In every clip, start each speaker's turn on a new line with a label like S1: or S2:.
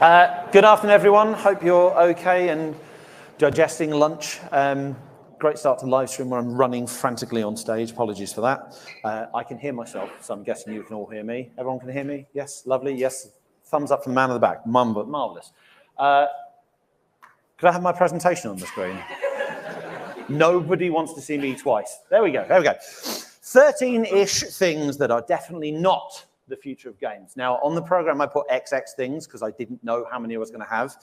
S1: Good afternoon, everyone. Hope you're okay and digesting lunch. Great start to the live stream where I'm running frantically on stage. Apologies for that. I can hear myself, so I'm guessing you can all hear me. Everyone can hear me? Yes, lovely. Yes, thumbs up from the man in the back. Marvelous. Could I have my presentation on the screen? Nobody wants to see me twice. There we go. 13-ish things that are definitely not the future of games. Now, on the program, I put XX things because I didn't know how many I was going to have.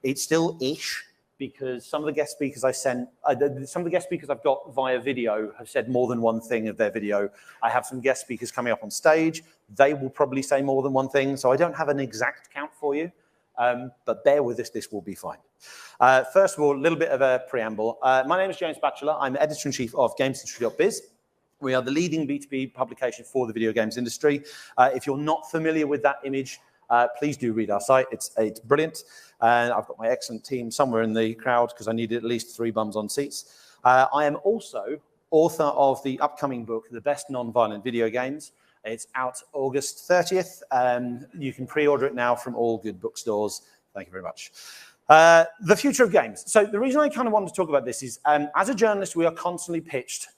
S1: It's still ish because some of the guest speakers some of the guest speakers I've got via video have said more than one thing of their video. I have some guest speakers coming up on stage. They will probably say more than one thing, so I don't have an exact count for you, but bear with us, this will be fine. First of all, a little bit of a preamble. My name is James Batchelor. I'm editor-in-chief of GamesIndustry.biz. We are the leading B2B publication for the video games industry. If you're not familiar with that image, please do read our site. It's brilliant. And I've got my excellent team somewhere in the crowd because I needed at least 3 bums on seats. I am also author of the upcoming book, The Best Non-Violent Video Games. It's out August 30th. You can pre-order it now from all good bookstores. Thank you very much. The future of games. So the reason I kind of wanted to talk about this is, as a journalist, we are constantly pitched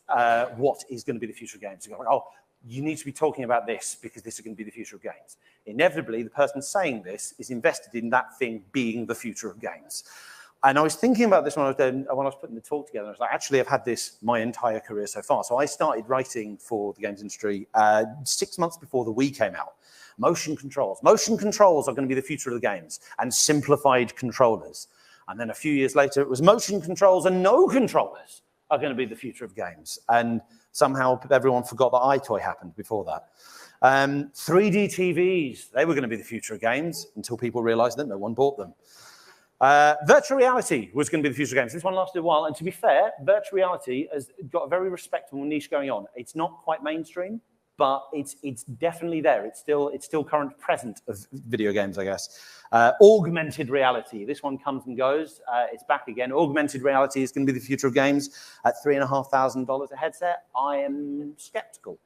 S1: what is going to be the future of games. You go, oh, you need to be talking about this because this is going to be the future of games. Inevitably, the person saying this is invested in that thing being the future of games. And I was thinking about this when I was putting the talk together. I was like, actually, I've had this my entire career so far. So I started writing for the games industry 6 months before the Wii came out. Motion controls. Motion controls are going to be the future of the games, and simplified controllers. And then a few years later, it was motion controls and no controllers are going to be the future of games. And somehow everyone forgot that iToy happened before that. 3D TVs, they were going to be the future of games until people realized that no one bought them. Virtual reality was going to be the future of games. This one lasted a while, and to be fair, virtual reality has got a very respectable niche going on. It's not quite mainstream, but it's definitely there. It's still current present of video games, I guess. Augmented reality. This one comes and goes. It's back again. Augmented reality is going to be the future of games at $3,500 a headset. I am skeptical.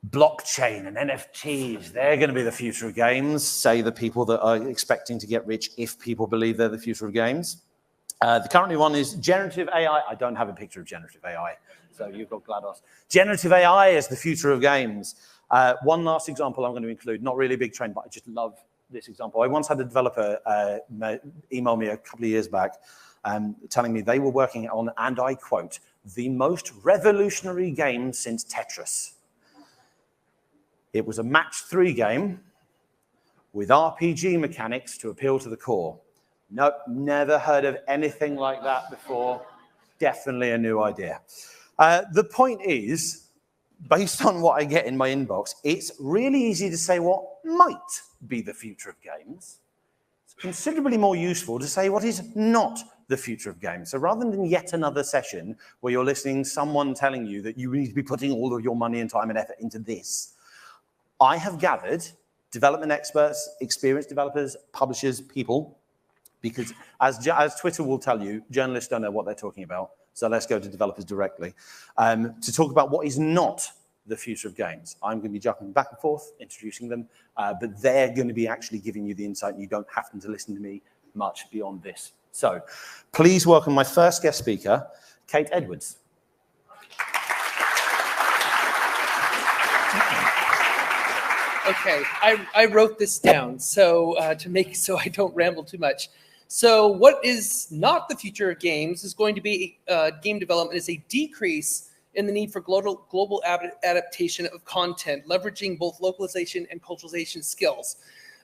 S1: Blockchain and NFTs, they're going to be the future of games, say the people that are expecting to get rich if people believe they're the future of games. The current one is generative AI. I don't have a picture of generative AI, so you've got GLaDOS. Generative AI is the future of games. One last example I'm going to include, not really a big trend, but I just love this example. I once had a developer email me a couple of years back telling me they were working on, and I quote, the most revolutionary game since Tetris. It was a match-3 game with RPG mechanics to appeal to the core. Nope, never heard of anything like that before. Definitely a new idea. The point is, based on what I get in my inbox, it's really easy to say what might be the future of games. It's considerably more useful to say what is not the future of games. So rather than yet another session where you're listening to someone telling you that you need to be putting all of your money and time and effort into this, I have gathered development experts, experienced developers, publishers, people, because as Twitter will tell you, journalists don't know what they're talking about. So let's go to developers directly to talk about what is not the future of games. I'm going to be jumping back and forth, introducing them, but they're going to be actually giving you the insight, and you don't have to listen to me much beyond this. So please welcome my first guest speaker, Kate Edwards.
S2: Okay, I wrote this down so so I don't ramble too much. So what is not the future of games is going to be game development is a decrease in the need for global adaptation of content, leveraging both localization and culturalization skills.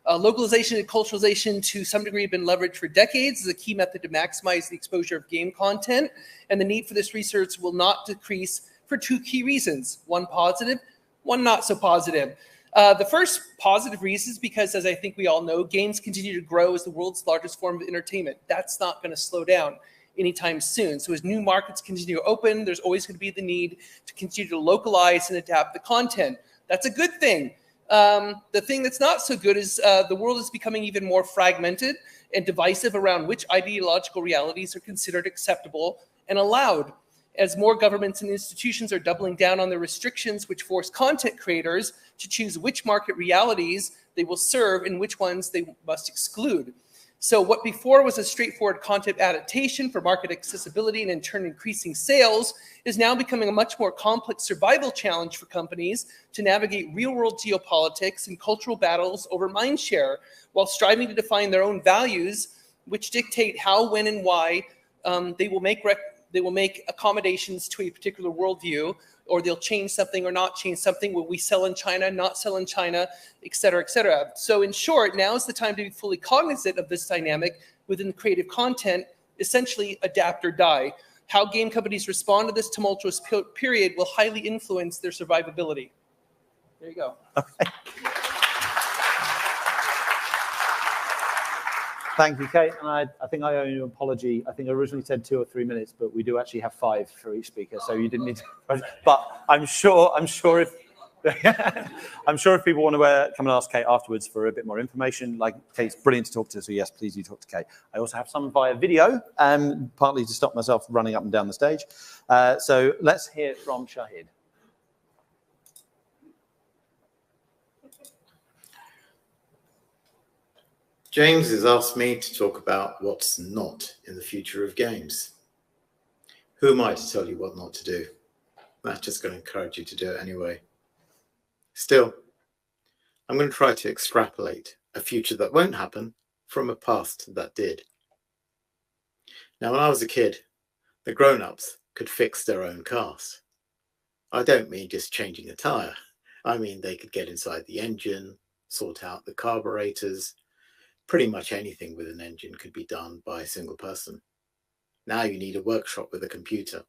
S2: Localization and culturalization to some degree have been leveraged for decades as a key method to maximize the exposure of game content, and the need for this research will not decrease for 2 key reasons, one positive, one not so positive. The first positive reason is because, as I think we all know, games continue to grow as the world's largest form of entertainment. That's not going to slow down anytime soon. So as new markets continue to open, there's always going to be the need to continue to localize and adapt the content. That's a good thing. The thing that's not so good is the world is becoming even more fragmented and divisive around which ideological realities are considered acceptable and allowed. As more governments and institutions are doubling down on the restrictions which force content creators to choose which market realities they will serve and which ones they must exclude. So what before was a straightforward content adaptation for market accessibility and in turn increasing sales is now becoming a much more complex survival challenge for companies to navigate real-world geopolitics and cultural battles over mindshare while striving to define their own values, which dictate how, when, and why they will make accommodations to a particular worldview, or they'll change something or not change something. Will we sell in China, not sell in China, et cetera, et cetera. So in short, now is the time to be fully cognizant of this dynamic within creative content, essentially adapt or die. How game companies respond to this tumultuous period will highly influence their survivability. There you go.
S1: Okay. Thank you, Kate. And I think I owe you an apology. I think I originally said 2 or 3 minutes, but we do actually have 5 for each speaker, so you didn't need to. But I'm sure if I'm sure if people want to come and ask Kate afterwards for a bit more information, like Kate's brilliant to talk to, so yes, please do talk to Kate. I also have some via video, partly to stop myself running up and down the stage. So let's hear from Shahid.
S3: James has asked me to talk about what's not in the future of games. Who am I to tell you what not to do? I'm just going to encourage you to do it anyway. Still, I'm going to try to extrapolate a future that won't happen from a past that did. Now, when I was a kid, the grown-ups could fix their own cars. I don't mean just changing a tyre. I mean they could get inside the engine, sort out the carburetors. Pretty much anything with an engine could be done by a single person. Now you need a workshop with a computer,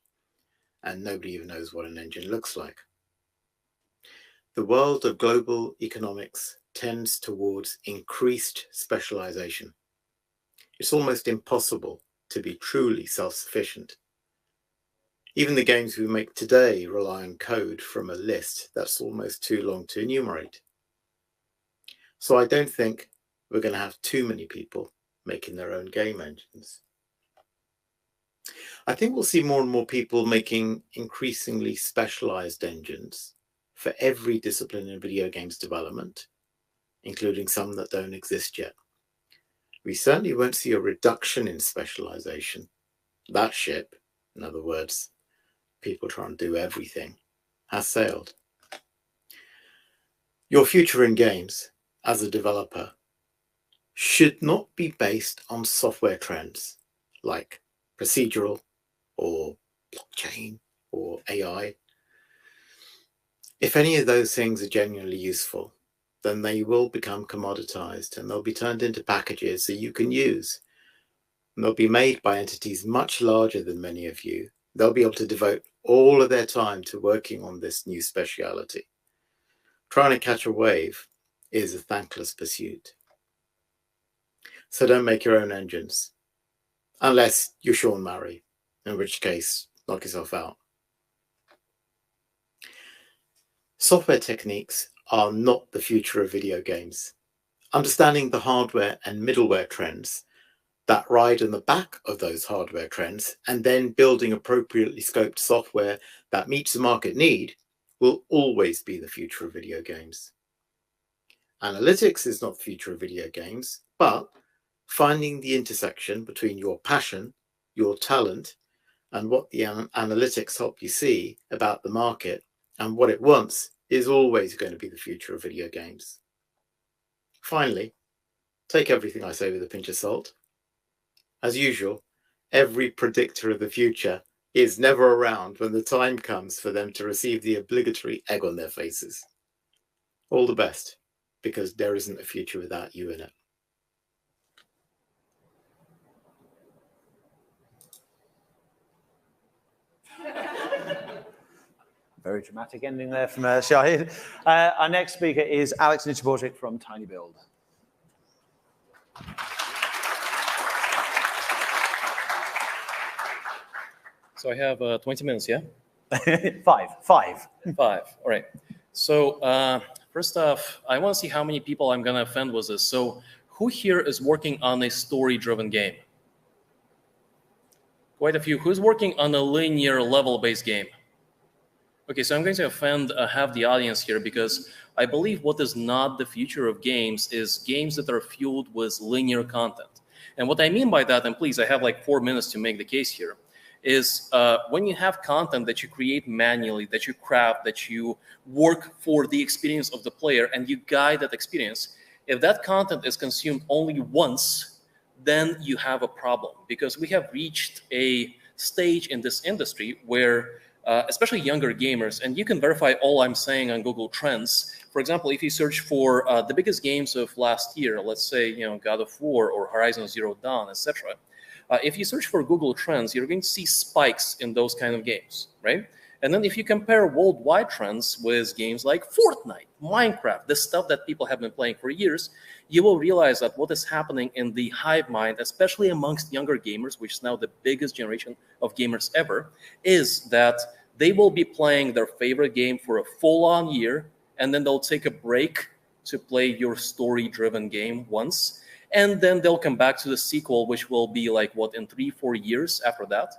S3: and nobody even knows what an engine looks like. The world of global economics tends towards increased specialization. It's almost impossible to be truly self-sufficient. Even the games we make today rely on code from a list that's almost too long to enumerate. So I don't think we're going to have too many people making their own game engines. I think we'll see more and more people making increasingly specialized engines for every discipline in video games development, including some that don't exist yet. We certainly won't see a reduction in specialization. That ship, in other words, people trying to do everything, has sailed. Your future in games as a developer should not be based on software trends like procedural or blockchain or AI. If any of those things are genuinely useful, then they will become commoditized and they'll be turned into packages that you can use. And they'll be made by entities much larger than many of you. They'll be able to devote all of their time to working on this new speciality. Trying to catch a wave is a thankless pursuit. So don't make your own engines, unless you're Sean Murray, in which case, knock yourself out. Software techniques are not the future of video games. Understanding the hardware and middleware trends that ride on the back of those hardware trends and then building appropriately scoped software that meets the market need will always be the future of video games. Analytics is not the future of video games, but finding the intersection between your passion, your talent, and what the analytics help you see about the market and what it wants is always going to be the future of video games. Finally, take everything I say with a pinch of salt. As usual, every predictor of the future is never around when the time comes for them to receive the obligatory egg on their faces. All the best, because there isn't a future without you in it.
S1: Very dramatic ending there from Shahid. Our next speaker is Alex Nichiborczyk from Tiny Build.
S4: So I have 20 minutes, yeah?
S1: Five.
S4: All right. So first off, I want to see how many people I'm going to offend with this. So who here is working on a story-driven game? Quite a few. Who's working on a linear level-based game? Okay, so I'm going to offend half the audience here because I believe what is not the future of games is games that are fueled with linear content. And what I mean by that, and please, I have like 4 minutes to make the case here, is when you have content that you create manually, that you craft, that you work for the experience of the player, and you guide that experience, if that content is consumed only once, then you have a problem, because we have reached a stage in this industry where especially younger gamers, and you can verify all I'm saying on Google Trends. For example, if you search for the biggest games of last year, let's say God of War or Horizon Zero Dawn, etc. If you search for Google Trends, you're going to see spikes in those kind of games, right? And then if you compare worldwide trends with games like Fortnite, Minecraft, the stuff that people have been playing for years, you will realize that what is happening in the hive mind, especially amongst younger gamers, which is now the biggest generation of gamers ever, is that they will be playing their favorite game for a full-on year, and then they'll take a break to play your story-driven game once, and then they'll come back to the sequel, which will be like, what, in 3-4 years after that.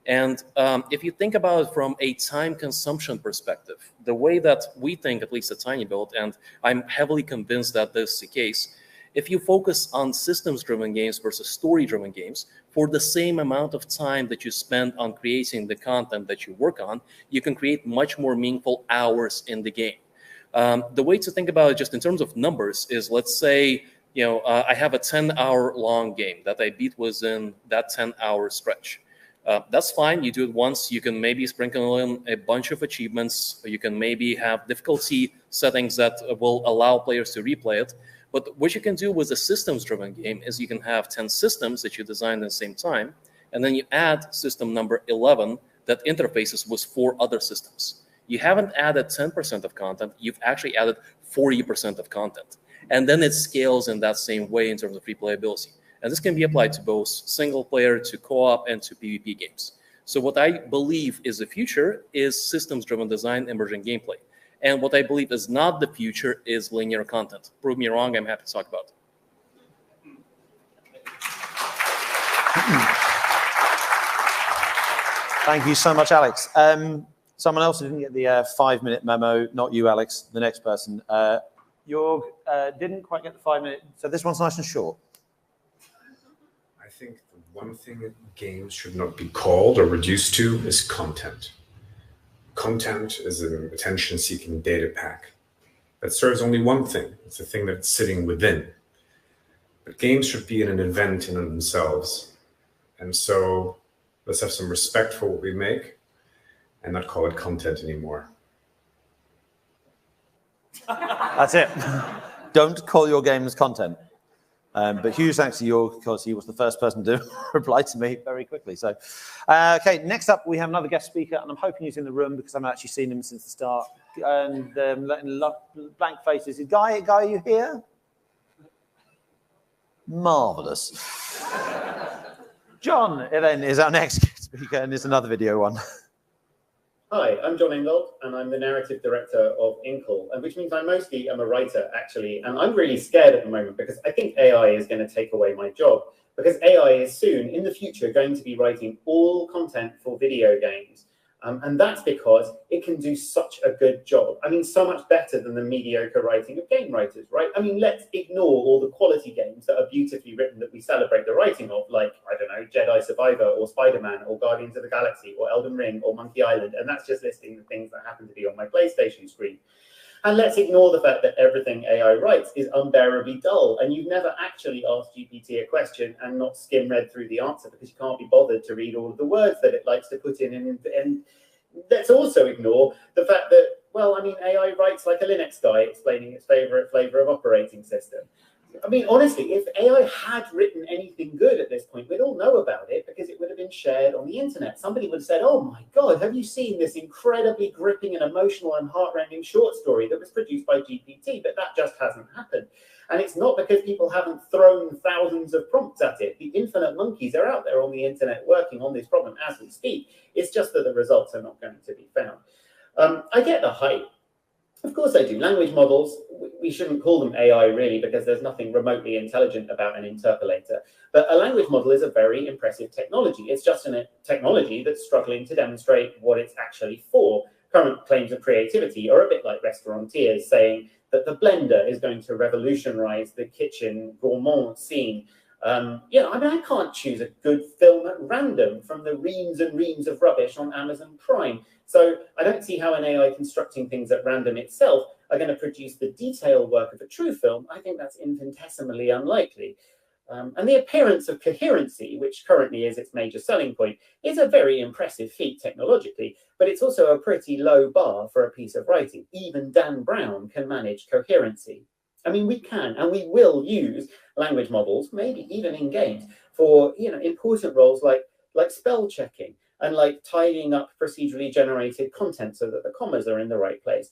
S4: And if you think about it from a time consumption perspective, the way that we think, at least at TinyBuild, and I'm heavily convinced that this is the case, if you focus on systems-driven games versus story-driven games, for the same amount of time that you spend on creating the content that you work on, you can create much more meaningful hours in the game. The way to think about it just in terms of numbers is, let's say, I have a 10-hour-long game that I beat within that 10-hour stretch. That's fine. You do it once. You can maybe sprinkle in a bunch of achievements. You can maybe have difficulty settings that will allow players to replay it. But what you can do with a systems-driven game is you can have 10 systems that you designed at the same time, and then you add system number 11 that interfaces with 4 other systems. You haven't added 10% of content. You've actually added 40% of content. And then it scales in that same way in terms of replayability. And this can be applied to both single player, to co-op, and to PvP games. So what I believe is the future is systems-driven design, emerging gameplay. And what I believe is not the future is linear content. Prove me wrong, I'm happy to talk about it.
S1: Thank you so much, Alex. Someone else who didn't get the 5-minute memo, not you, Alex, the next person. Jorg didn't quite get the 5-minute, so this one's nice and short.
S5: I think the one thing that games should not be called or reduced to is content. Content is an attention-seeking data pack that serves only one thing. It's the thing that's sitting within. But games should be an event in themselves. And so let's have some respect for what we make and not call it content anymore.
S1: That's it. Don't call your games content. But huge thanks to Jorg, because he was the first person to reply to me very quickly. So, okay, next up we have another guest speaker, and I'm hoping he's in the room because I've actually seen him since the start. And letting blank faces. Guy, are you here? Marvelous. John, then, is our next guest speaker, and it's another video one.
S6: Hi, I'm John Ingold, and I'm the narrative director of Inkle, and which means I mostly am a writer, actually. And I'm really scared at the moment because I think AI is going to take away my job, because AI is soon, in the future, going to be writing all content for video games. And that's because it can do such a good job. I mean, so much better than the mediocre writing of game writers, right? I mean, let's ignore all the quality games that are beautifully written that we celebrate the writing of, like, I don't know, Jedi Survivor or Spider-Man or Guardians of the Galaxy or Elden Ring or Monkey Island. And that's just listing the things that happen to be on my PlayStation screen. And let's ignore the fact that everything AI writes is unbearably dull, and you've never actually asked GPT a question and not skim-read through the answer because you can't be bothered to read all of the words that it likes to put in. And let's also ignore the fact that, well, I mean, AI writes like a Linux guy explaining its favorite flavor of operating system. I mean, honestly, if AI had written anything good at this point, we'd all know about it because it would have been shared on the internet. Somebody would have said, oh my God, have you seen this incredibly gripping and emotional and heart-rending short story that was produced by GPT? But that just hasn't happened. And it's not because people haven't thrown thousands of prompts at it. The infinite monkeys are out there on the internet working on this problem as we speak. It's just that the results are not going to be found. I get the hype. Of course I do. Language models, we shouldn't call them AI really because there's nothing remotely intelligent about an interpolator. But a language model is a very impressive technology. It's just a technology that's struggling to demonstrate what it's actually for. current claims of creativity are a bit like restaurateurs saying that the blender is going to revolutionize the kitchen gourmand scene. You know, I mean, I can't choose a good film at random from the reams and reams of rubbish on Amazon Prime. So I don't see how an AI constructing things at random itself are going to produce the detailed work of a true film. I think that's infinitesimally unlikely. And the appearance of coherency, which currently is its major selling point, is a very impressive feat technologically, but it's also a pretty low bar for a piece of writing. Even Dan Brown can manage coherency. I mean, we can and we will use language models, maybe even in games, for important roles like spell checking and like tidying up procedurally generated content so that the commas are in the right place.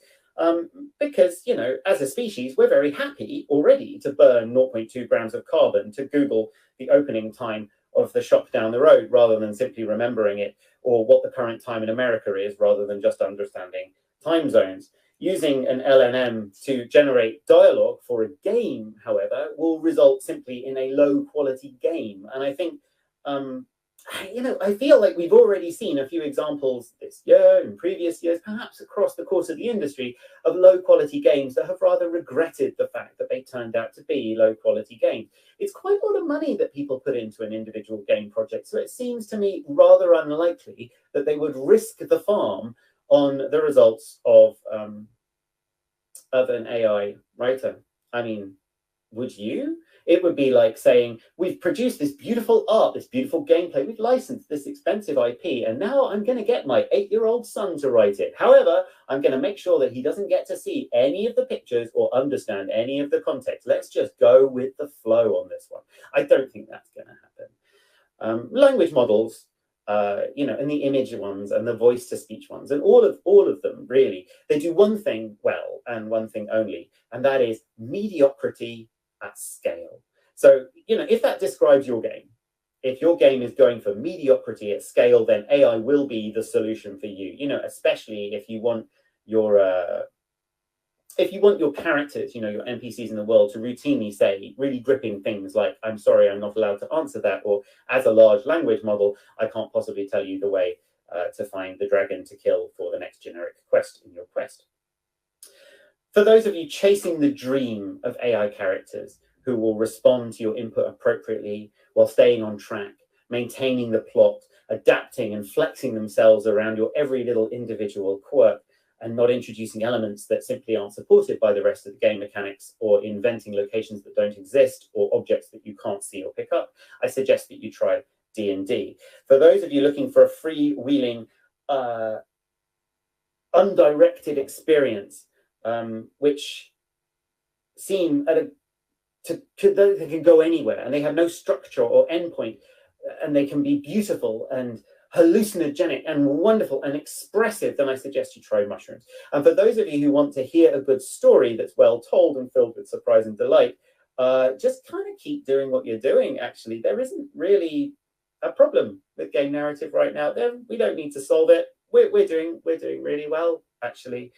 S6: Because, as a species, we're very happy already to burn 0.2 grams of carbon to Google the opening time of the shop down the road rather than simply remembering it, or what the current time in America is rather than just understanding time zones. Using an LLM to generate dialogue for a game, however, will result simply in a low quality game. And I think, I feel like we've already seen a few examples this year and previous years, perhaps across the course of the industry, of low quality games that have rather regretted the fact that they turned out to be low quality games. It's quite a lot of money that people put into an individual game project. So it seems to me rather unlikely that they would risk the farm on the results of an AI writer. I mean, would you? It would be like saying, we've produced this beautiful art, this beautiful gameplay, we've licensed this expensive IP, and now I'm going to get my 8-year-old son to write it. However, I'm going to make sure that he doesn't get to see any of the pictures or understand any of the context. Let's just go with the flow on this one. I don't think that's going to happen. Language models, and the image ones and the voice-to-speech ones, and all of them, really, they do one thing well and one thing only, and that is mediocrity at scale. So, if that describes your game, if your game is going for mediocrity at scale, then AI will be the solution for you. Especially if you want your characters, your NPCs in the world, to routinely say really gripping things like, I'm sorry, I'm not allowed to answer that, or as a large language model, I can't possibly tell you the way to find the dragon to kill for the next generic quest in your quest. For those of you chasing the dream of AI characters who will respond to your input appropriately while staying on track, maintaining the plot, adapting and flexing themselves around your every little individual quirk, and not introducing elements that simply aren't supported by the rest of the game mechanics, or inventing locations that don't exist, or objects that you can't see or pick up, I suggest that you try D&D. For those of you looking for a freewheeling, undirected experience, which seem they can go anywhere, and they have no structure or endpoint, and they can be beautiful and hallucinogenic and wonderful and expressive, then I suggest you try mushrooms. And for those of you who want to hear a good story that's well told and filled with surprise and delight, just kind of keep doing what you're doing. Actually, there isn't really a problem with game narrative right now. We don't need to solve it. We're doing really well, actually.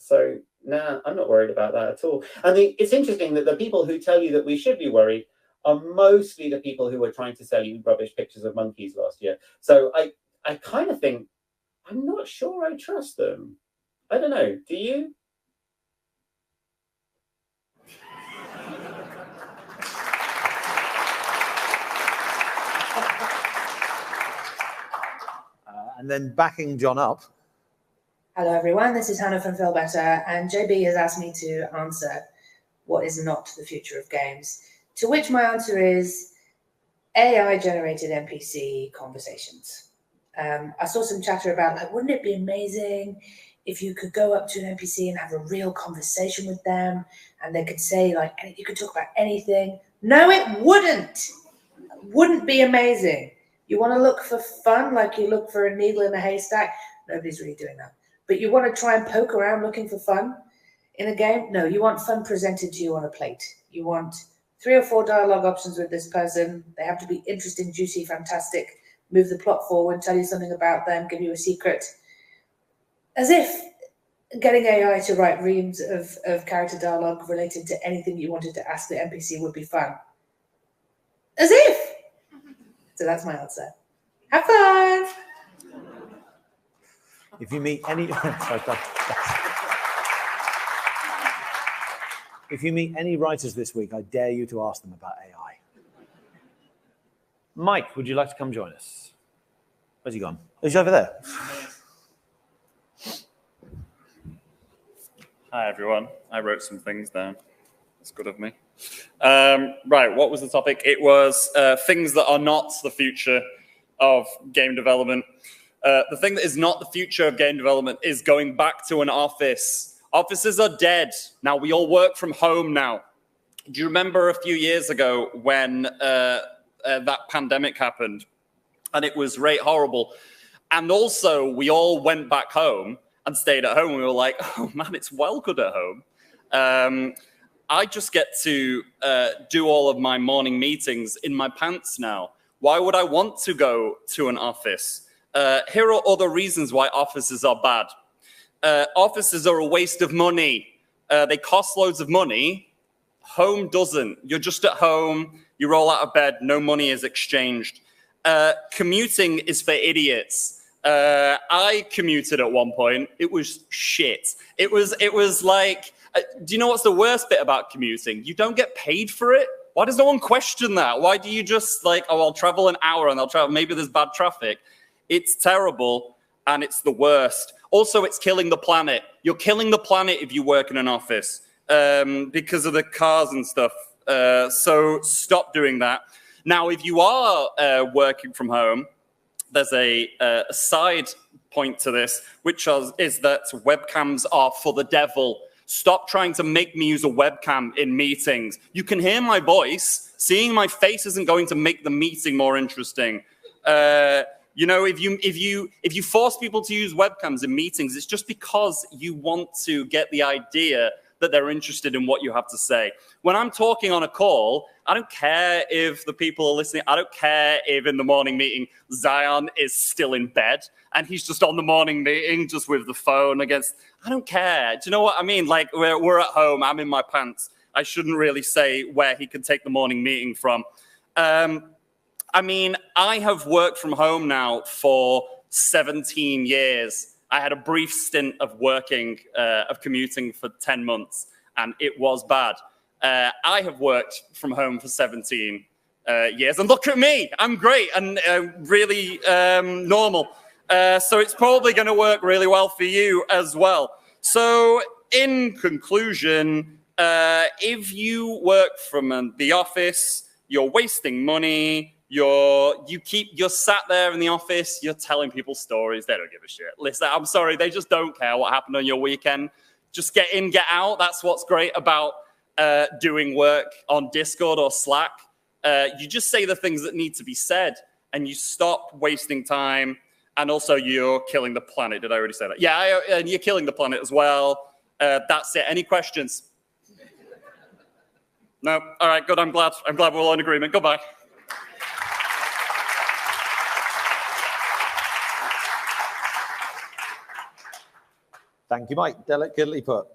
S6: So nah, I'm not worried about that at all. And it's interesting that the people who tell you that we should be worried are mostly the people who were trying to sell you rubbish pictures of monkeys last year. So I kind of think, I'm not sure I trust them. I don't know. Do you?
S1: And then backing John up.
S7: Hello, everyone. This is Hannah from Feel Better, and JB has asked me to answer what is not the future of games, to which my answer is AI-generated NPC conversations. I saw some chatter about, like, wouldn't it be amazing if you could go up to an NPC and have a real conversation with them, and they could say, like, you could talk about anything? No, it wouldn't. It wouldn't be amazing. You want to look for fun, like you look for a needle in a haystack? Nobody's really doing that. But you want to try and poke around looking for fun in a game? No, you want fun presented to you on a plate. You want 3 or 4 dialogue options with this person. They have to be interesting, juicy, fantastic, move the plot forward, tell you something about them, give you a secret. As if getting AI to write reams of character dialogue related to anything you wanted to ask the NPC would be fun. As if! So that's my answer. Have fun!
S1: If you meet any, if you meet any writers this week, I dare you to ask them about AI. Mike, would you like to come join us? Where's he gone? He's over there.
S8: Hi, everyone. I wrote some things down. That's good of me. Right, what was the topic? It was things that are not the future of game development. The thing that is not the future of game development is going back to an office. Offices are dead. Now, we all work from home now. Do you remember a few years ago when that pandemic happened? And it was right horrible. And also, we all went back home and stayed at home. We were like, oh, man, it's well good at home. I just get to do all of my morning meetings in my pants now. Why would I want to go to an office? Here are other reasons why offices are bad. Offices are a waste of money. They cost loads of money. Home doesn't. You're just at home. You roll out of bed. No money is exchanged. Commuting is for idiots. I commuted at one point. It was shit. It was like, do you know what's the worst bit about commuting? You don't get paid for it. Why does no one question that? Why do you just like, oh, I'll travel an hour and I'll travel, maybe there's bad traffic. It's terrible and it's the worst. Also, it's killing the planet. You're killing the planet if you work in an office because of the cars and stuff. So stop doing that. Now, if you are working from home, there's a side point to this, which is that webcams are for the devil. Stop trying to make me use a webcam in meetings. You can hear my voice. Seeing my face isn't going to make the meeting more interesting. You know, if you force people to use webcams in meetings, it's just because you want to get the idea that they're interested in what you have to say. When I'm talking on a call, I don't care if the people are listening. I don't care if in the morning meeting, Zion is still in bed and he's just on the morning meeting just with the phone against. I don't care. Do you know what I mean? Like we're at home. I'm in my pants. I shouldn't really say where he could take the morning meeting from. I mean, I have worked from home now for 17 years. I had a brief stint of commuting for 10 months, and it was bad. I have worked from home for 17 years, and look at me. I'm great and really normal. So it's probably going to work really well for you as well. So in conclusion, if you work from the office, you're wasting money. You're sat there in the office, you're telling people stories, they don't give a shit. Listen, I'm sorry, they just don't care what happened on your weekend. Just get in, get out. That's what's great about doing work on Discord or Slack. You just say the things that need to be said and you stop wasting time. And also you're killing the planet. Did I already say that? Yeah, and you're killing the planet as well. That's it. Any questions? No? All right, good. I'm glad we're all in agreement. Goodbye.
S1: Thank you, Mike. Delicately put.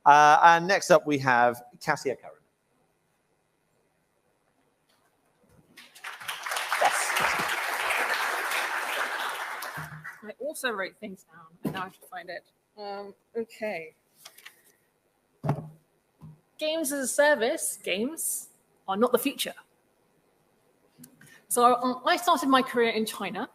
S1: And next up, we have Cassia Curran. Yes.
S9: I also wrote things down, and now I have to find it. Okay. Games as a service, games are not the future. So I started my career in China.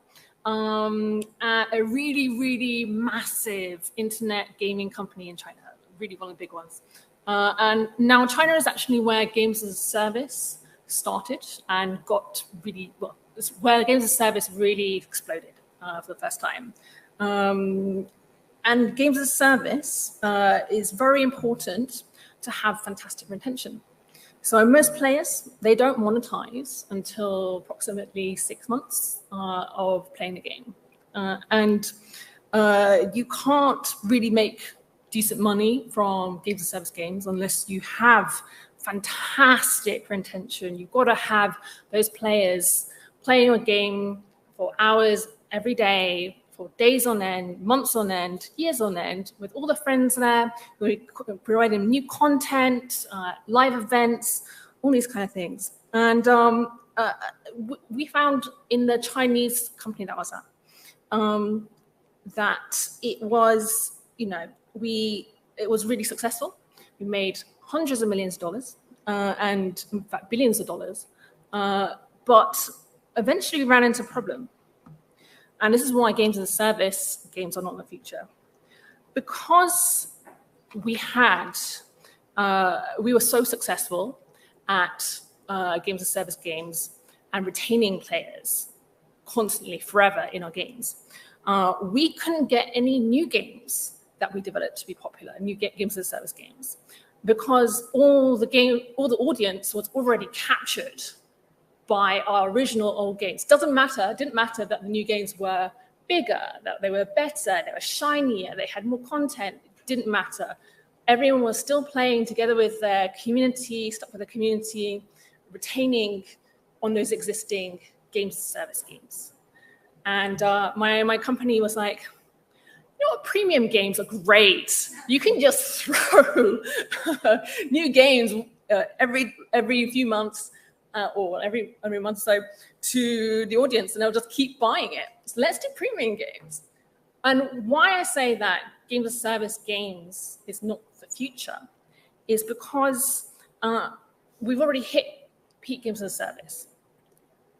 S9: At a really, really massive internet gaming company in China, really one of the big ones. And now China is actually where games as a service started and got really, well, it's where games as a service really exploded for the first time. And games as a service is very important to have fantastic retention. So most players, they don't monetize until approximately 6 months of playing the game. And you can't really make decent money from games as service games unless you have fantastic retention. You've got to have those players playing a game for hours every day, for days on end, months on end, years on end, with all the friends there, we're providing new content, live events, all these kind of things. And we found in the Chinese company that I was at, that it was, it was really successful. We made hundreds of millions of dollars, and in fact, billions of dollars. But eventually we ran into a problem. And this is why games as a service, games are not in the future. Because we were so successful at games as a service games and retaining players constantly, forever in our games, we couldn't get any new games that we developed to be popular, new games as a service games, because all the audience was already captured by our original old games. Didn't matter that the new games were bigger, that they were better, they were shinier, they had more content. It didn't matter. Everyone was still playing together with their community, stuck with the community, retaining on those existing games as service games. And my company was like, you know what, premium games are great. You can just throw new games every few months or every month or so to the audience, and they'll just keep buying it. So let's do premium games. And why I say that games as service games is not the future is because we've already hit peak games as a service.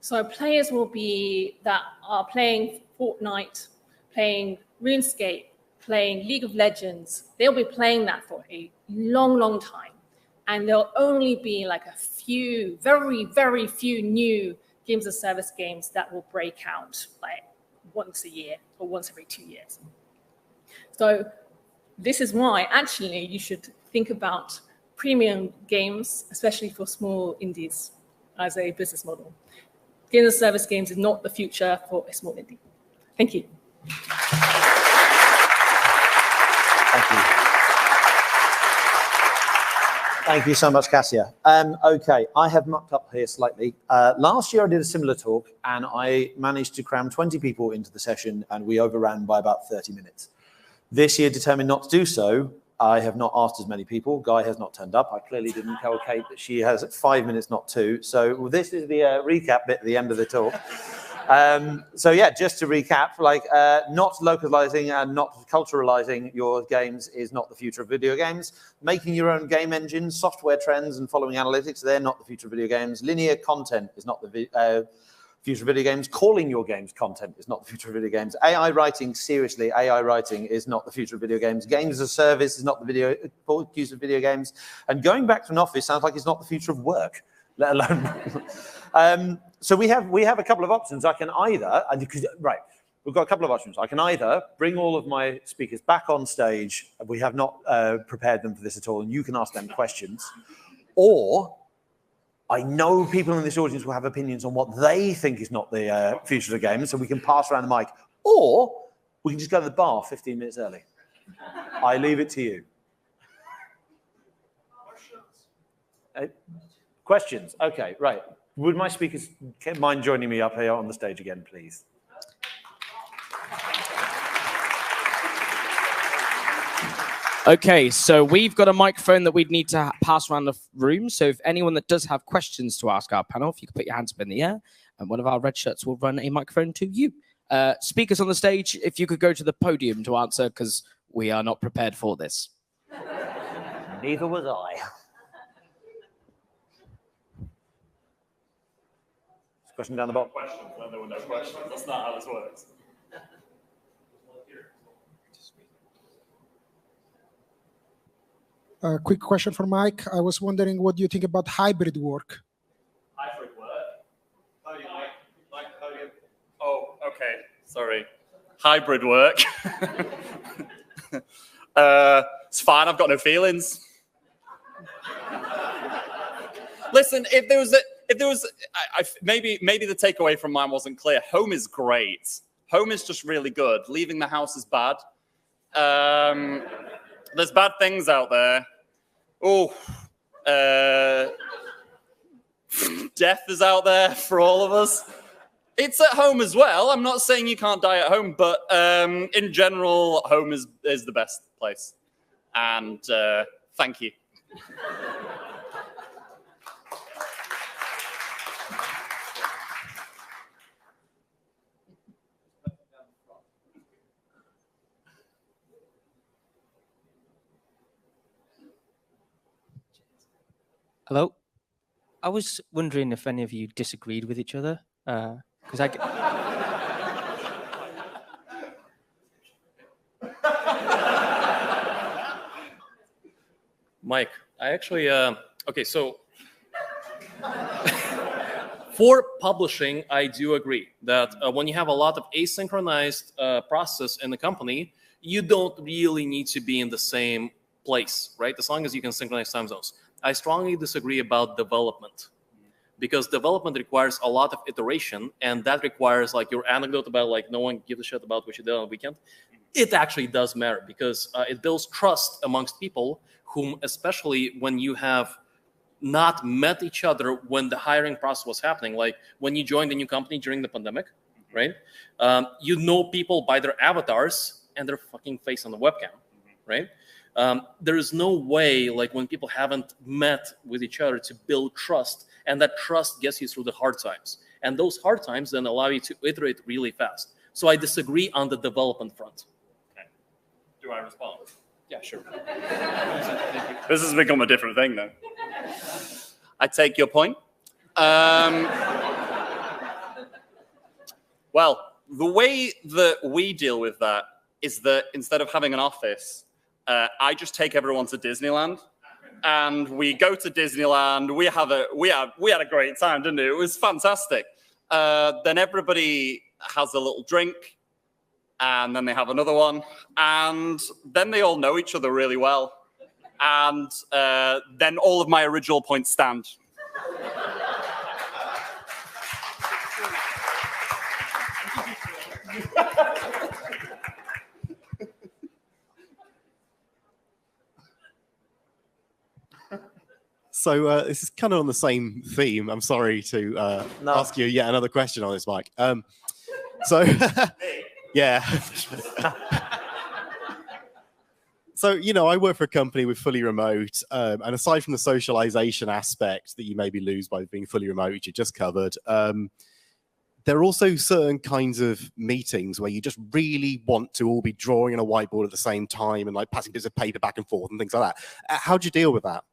S9: So players will be that are playing Fortnite, playing RuneScape, playing League of Legends. They'll be playing that for a long, long time. And there'll only be like a few, very, very few new games as service games that will break out like once a year or once every 2 years. So this is why actually you should think about premium games, especially for small indies, as a business model. Games as service games is not the future for a small indie. Thank you.
S1: Thank you. Thank you so much, Cassia. Okay, I have mucked up here slightly. Last year I did a similar talk and I managed to cram 20 people into the session and we overran by about 30 minutes. This year, determined not to do so, I have not asked as many people. Guy has not turned up. I clearly didn't tell Kate that she has 5 minutes, not 2. So this is the recap bit at the end of the talk. So yeah, just to recap, like not localizing and not culturalizing your games is not the future of video games. Making your own game engine, software trends and following analytics, they're not the future of video games. Linear content is not the future of video games. Calling your games content is not the future of video games. AI writing, seriously, AI writing is not the future of video games. Games as a service is not the future of video games. And going back to an office sounds like it's not the future of work, let alone. So we have a couple of options. I can either, right, we've got a couple of options. I can either bring all of my speakers back on stage. We have not prepared them for this at all, and you can ask them questions. Or I know people in this audience will have opinions on what they think is not the future of the game, so we can pass around the mic. Or we can just go to the bar 15 minutes early. I leave it to you. Questions? Okay, right. Would my speakers mind joining me up here on the stage again, please?
S10: Okay, so we've got a microphone that we'd need to pass around the room. So if anyone that does have questions to ask our panel, if you could put your hands up in the air, and one of our red shirts will run a microphone to you. Speakers on the stage, if you could go to the podium to answer, because we are not prepared for this.
S1: Neither was I. Question down the bottom.
S8: Questions when there were no questions. That's not how this works.
S11: A quick question for Mike. I was wondering, what do you think about hybrid work?
S8: Hybrid work? Podium, Mike, podium. Oh, okay. Sorry. Hybrid work. It's fine. I've got no feelings. Listen, if there was, maybe the takeaway from mine wasn't clear. Home is great. Home is just really good. Leaving the house is bad. There's bad things out there. Oh, death is out there for all of us. It's at home as well. I'm not saying you can't die at home, but in general, home is the best place. And thank you.
S12: Hello. I was wondering if any of you disagreed with each other, because
S4: Mike, I actually, okay, so for publishing, I do agree that when you have a lot of asynchronized process in the company, you don't really need to be in the same place, right? As long as you can synchronize time zones. I strongly disagree about development, because development requires a lot of iteration, and that requires, like, your anecdote about like no one gives a shit about what you did on the weekend. It actually does matter, because it builds trust amongst people, whom, especially when you have not met each other when the hiring process was happening. Like when you joined a new company during the pandemic, right? You know people by their avatars and their fucking face on the webcam, right? There is no way, like, when people haven't met with each other, to build trust, and that trust gets you through the hard times. And those hard times then allow you to iterate really fast. So I disagree on the development front.
S8: Okay. Do I respond?
S4: Yeah, sure.
S8: This has become a different thing, though. I take your point. Well, the way that we deal with that is that instead of having an office, I just take everyone to Disneyland, and we go to Disneyland. We had a great time, didn't we? It was fantastic. Then everybody has a little drink, and then they have another one, and then they all know each other really well. And then all of my original points stand.
S13: So this is kind of on the same theme. I'm sorry to ask you yet another question on this, Mike. So, yeah. So, you know, I work for a company with fully remote, and aside from the socialization aspect that you maybe lose by being fully remote, which you just covered, there are also certain kinds of meetings where you just really want to all be drawing on a whiteboard at the same time and like passing bits of paper back and forth and things like that. How do you deal with that?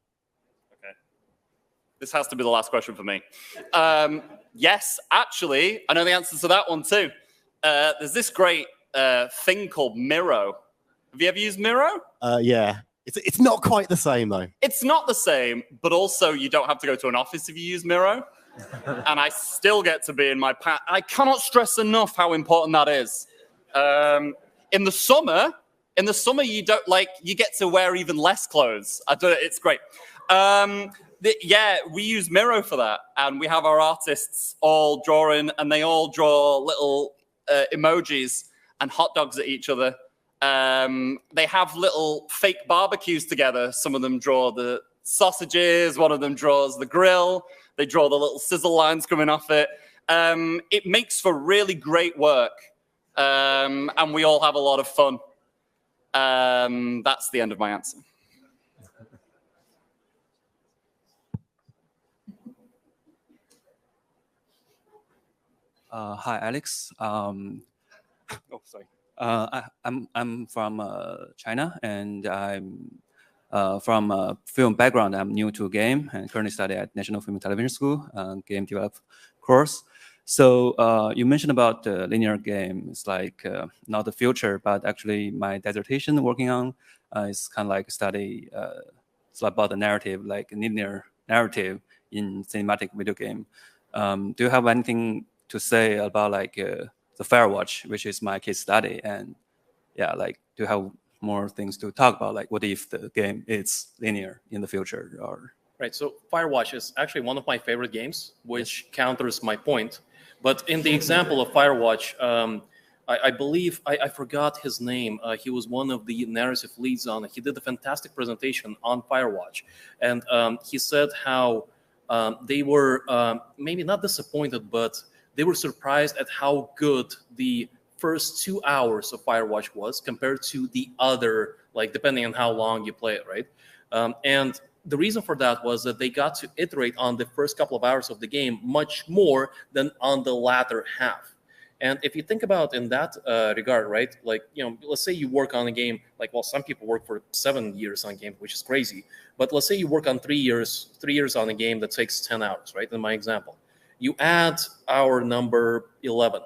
S8: Okay. This has to be the last question for me. Yes, actually, I know the answer to that one too. There's this great thing called Miro. Have you ever used Miro?
S13: Yeah. It's not quite the same, though.
S8: It's not the same, but also you don't have to go to an office if you use Miro. And I still get to be in my pants. I cannot stress enough how important that is. In the summer, you don't you get to wear even less clothes. It's great. Yeah, we use Miro for that, and we have our artists all drawing, and they all draw little emojis and hot dogs at each other. They have little fake barbecues together. Some of them draw the sausages, one of them draws the grill, they draw the little sizzle lines coming off it. It makes for really great work, and we all have a lot of fun. That's the end of my answer.
S14: Hi, Alex.
S8: Oh, sorry.
S14: I'm from China, and I'm from a film background. I'm new to game and currently study at National Film and Television School, game develop course. So you mentioned about the linear game. It's like not the future, but actually my dissertation working on is kind of like study. It's about the narrative, like linear narrative in cinematic video game. Do you have anything to say about like the Firewatch, which is my case study, and yeah, like do you have more things to talk about? Like, what if the game is linear in the future? Or
S4: right. So Firewatch is actually one of my favorite games, which counters my point. But in the example of Firewatch, I believe I forgot his name. He was one of the narrative leads on it. He did a fantastic presentation on Firewatch, and he said how they were maybe not disappointed, but they were surprised at how good the first 2 hours of Firewatch was compared to the other, like depending on how long you play it, right? And the reason for that was that they got to iterate on the first couple of hours of the game much more than on the latter half. And if you think about in that regard, right, like, let's say you work on a game, like, well, some people work for 7 years on a game, which is crazy. But let's say you work on 3 years on a game that takes 10 hours, right? In my example, you add hour number 11,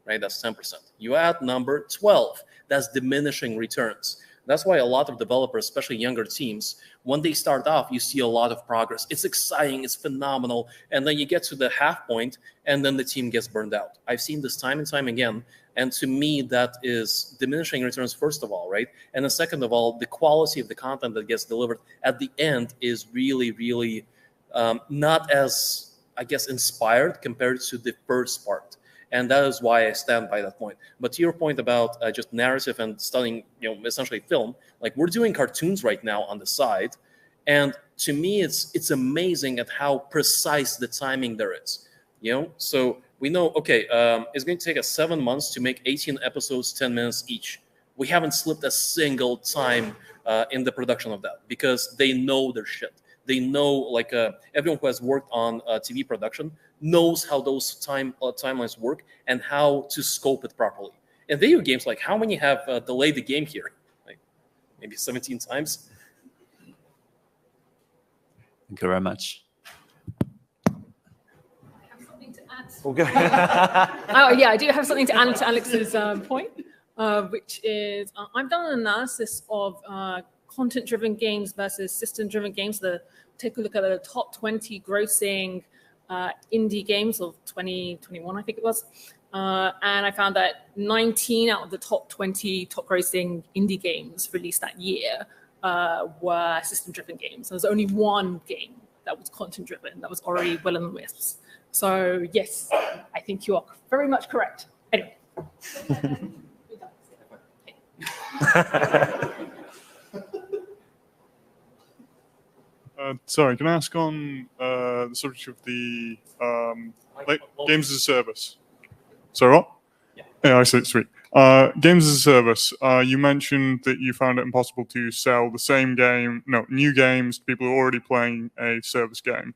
S4: right? That's 10%. You add number 12, that's diminishing returns. That's why a lot of developers, especially younger teams, when they start off, you see a lot of progress. It's exciting, it's phenomenal. And then you get to the half point, and then the team gets burned out. I've seen this time and time again. And to me, that is diminishing returns, first of all, right? And then second of all, the quality of the content that gets delivered at the end is really, really not as, I guess, inspired compared to the first part. And that is why I stand by that point. But to your point about just narrative and studying, essentially film, like, we're doing cartoons right now on the side. And to me, it's amazing at how precise the timing there is. So we know, okay, it's going to take us 7 months to make 18 episodes, 10 minutes each. We haven't slipped a single time in the production of that because they know their shit. They know, like, everyone who has worked on TV production knows how those timelines work and how to scope it properly. In video games, like, how many have delayed the game here? Like, maybe 17 times.
S14: Thank you very much.
S9: Oh yeah, I do have something to add to Alex's point, which is I've done an analysis of content-driven games versus system-driven games. Take a look at the top 20 grossing indie games of 2021, I think it was. And I found that 19 out of the top 20 top grossing indie games released that year were system-driven games. There was only one game that was content-driven, that was already well in the wisps. So yes, I think you are very much correct. Anyway.
S15: Sorry, can I ask on the subject of the games as a service? Sorry, what? Yeah, I see. Sweet. Games as a service. You mentioned that you found it impossible to sell the same game, new games to people who are already playing a service game.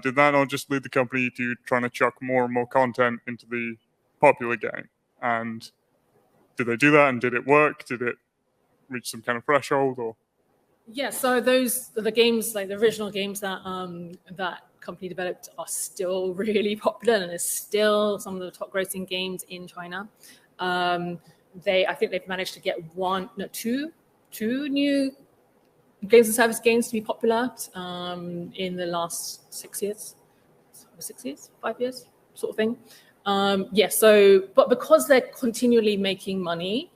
S15: Did that not just lead the company to trying to chuck more and more content into the popular game? And did they do that? And did it work? Did it reach some kind of threshold? Or
S9: yeah, so those the games, like the original games that that company developed, are still really popular and is still some of the top grossing games in China. I think they've managed to get two new games and service games to be popular in the last 6 years, 5 years, sort of thing. But because they're continually making money,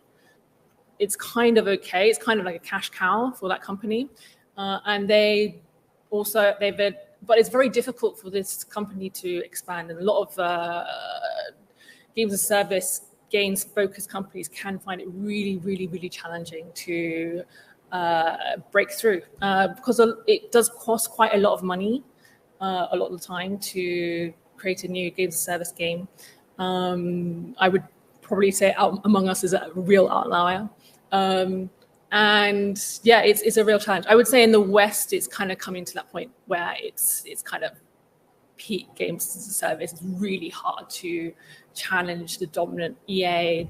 S9: it's kind of okay. It's kind of like a cash cow for that company. And but it's very difficult for this company to expand. And a lot of games and service games-focused companies can find it really, really, really challenging to break through because it does cost quite a lot of money a lot of the time to create a new games and service game. I would probably say Among Us is a real outlier. And yeah, it's a real challenge. I would say in the West, it's kind of coming to that point where it's kind of peak games as a service. It's really hard to challenge the dominant EA,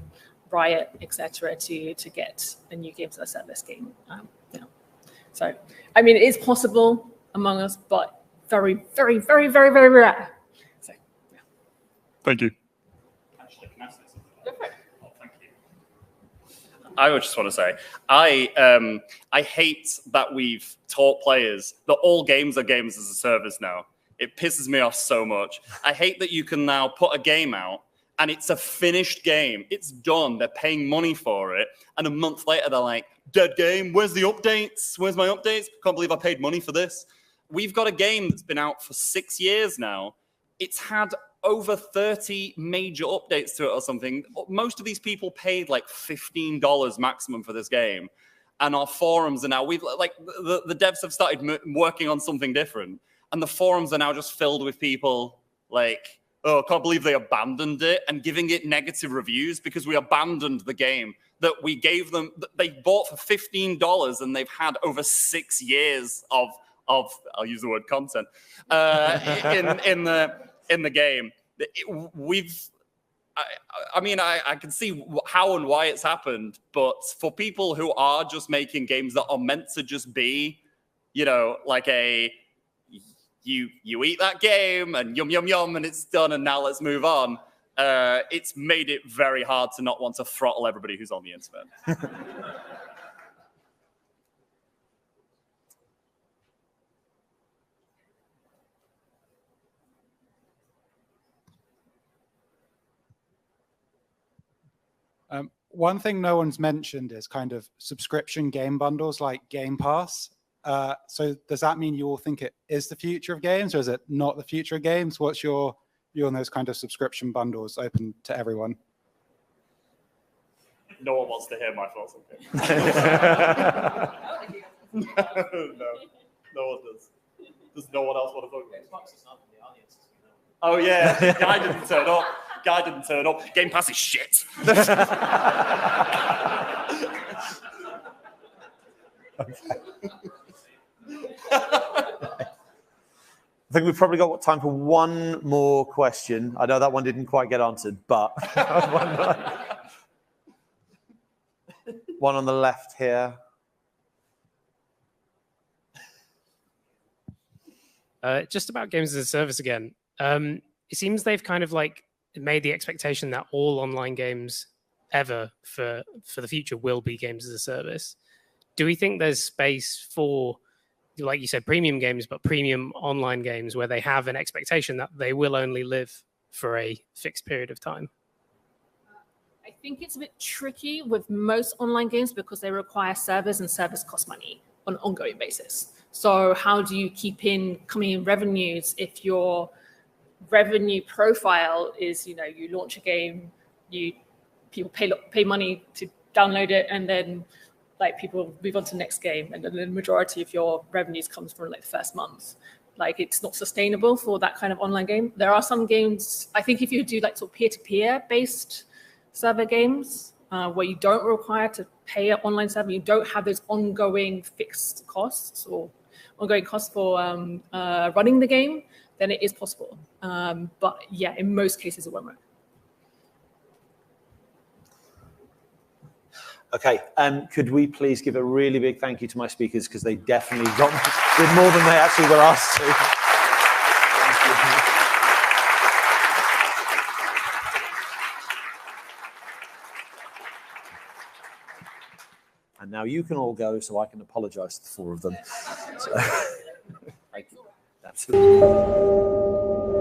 S9: Riot, etc. to get a new games as a service game. So I mean, it is possible Among Us, but very, very, very, very, very rare. So yeah.
S15: Thank you.
S8: Actually, can I say something? Oh, thank you. I would just want to say, I hate that we've taught players that all games are games as a service now. It pisses me off so much. I hate that you can now put a game out and it's a finished game. It's done. They're paying money for it. And a month later, they're like, dead game. Where's the updates? Where's my updates? Can't believe I paid money for this. We've got a game that's been out for 6 years now. It's had over 30 major updates to it or something. Most of these people paid like $15 maximum for this game. And our forums are now, the devs have started working on something different. And the forums are now just filled with people like, oh, I can't believe they abandoned it, and giving it negative reviews because we abandoned the game that we gave them, that they bought for $15 and they've had over 6 years of I'll use the word content in the game. I mean, I can see how and why it's happened, but for people who are just making games that are meant to just be, you know, like you eat that game and yum yum yum and it's done and now let's move on. It's made it very hard to not want to throttle everybody who's on the internet.
S16: One thing no one's mentioned is kind of subscription game bundles like Game Pass. So does that mean you all think it is the future of games, or is it not the future of games? What's your view on those kind of subscription bundles open to everyone?
S8: No one wants to hear my thoughts on it. No one does. Does no one else want to vote? Oh yeah, guy didn't turn up. Game Pass is shit.
S1: I think we've probably got time for one more question. I know that one didn't quite get answered, but one on the left here.
S17: Just about games as a service again. It seems they've kind of like made the expectation that all online games ever for the future will be games as a service. Do we think there's space for, like you said, premium games, but premium online games where they have an expectation that they will only live for a fixed period of time?
S9: I think it's a bit tricky with most online games because they require servers, and servers cost money on an ongoing basis. So how do you keep coming in revenues if your revenue profile is, you know, you launch a game, people pay money to download it, and then like people move on to the next game, and then the majority of your revenues comes from like the first month. Like, it's not sustainable for that kind of online game. There are some games, I think if you do like sort of peer-to-peer based server games where you don't require to pay an online server, you don't have those ongoing fixed costs or ongoing costs for running the game, then it is possible. But yeah, in most cases it won't work.
S1: Okay, could we please give a really big thank you to my speakers, because they definitely did more than they actually were asked to. And now you can all go, so I can apologize to the four of them. So, thank you. Absolutely.